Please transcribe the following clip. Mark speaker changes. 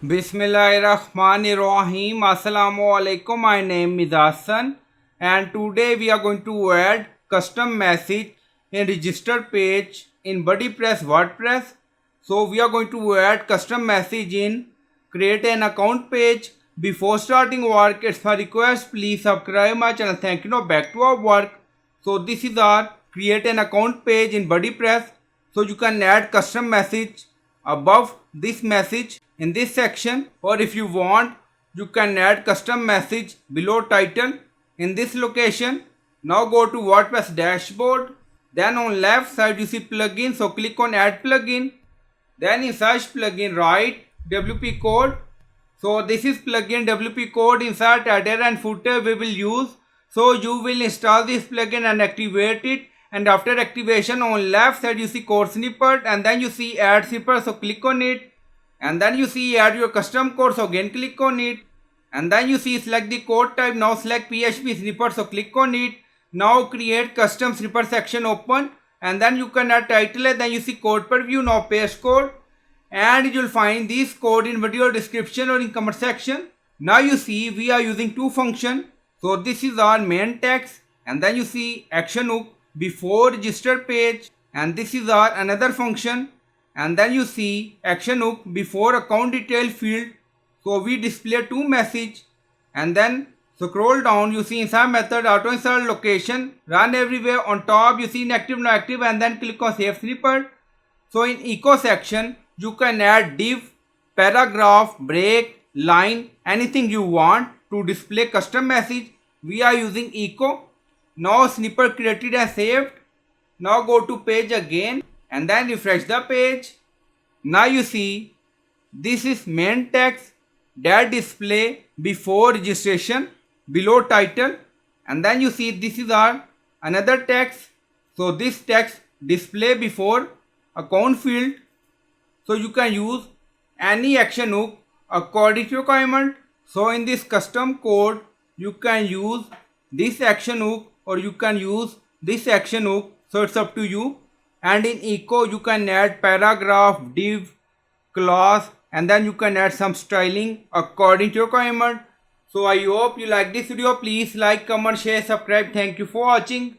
Speaker 1: Bismillahirrahmanirrahim. Assalamu alaikum. My name is Hassan and today we are going to add custom message in register page in BuddyPress WordPress. So we are going to add custom message in create an account page. Before starting work, it's my request, please subscribe my channel. Thank you. Now back to our work. So this is our create an account page in BuddyPress. So you can add custom message above this message in this section, or if you want you can add custom message below title in this location. Now go to WordPress dashboard, then on left side you see plugin, so click on add plugin, then in search plugin write WP code. So this is plugin WP code. Insert header and footer we will use. So you will install this plugin and activate it, and after activation on left side you see code snippet and then you see add snippet, so click on it, and then you see add your custom code, so again click on it, and then you see select the code type. Now select PHP snippet, so click on it. Now create custom snippet section open, and then you can add title, and then you see code preview. Now paste code, and you'll find this code in video description or in comment section. Now you see we are using two functions. So this is our main text, and then you see action hook before register page, and this is our another function, and then you see action hook before account detail field. So we display two message, and then scroll down you see inside method auto insert location run everywhere. On top you see inactive no active, and then click on save snippet. So in echo section you can add div, paragraph, break, line, anything you want to display custom message. We are using echo. Now snippet created and saved. Now go to page again and then refresh the page. Now you see this is main text that display before registration below title, and then you see this is our another text. So this text display before account field. So you can use any action hook according to your requirement. So in this custom code you can use this action hook or you can use this action hook, so it's up to you. And in echo you can add paragraph, div, class, and then you can add some styling according to your requirement. So I hope you like this video. Please like, comment, share, subscribe. Thank you for watching.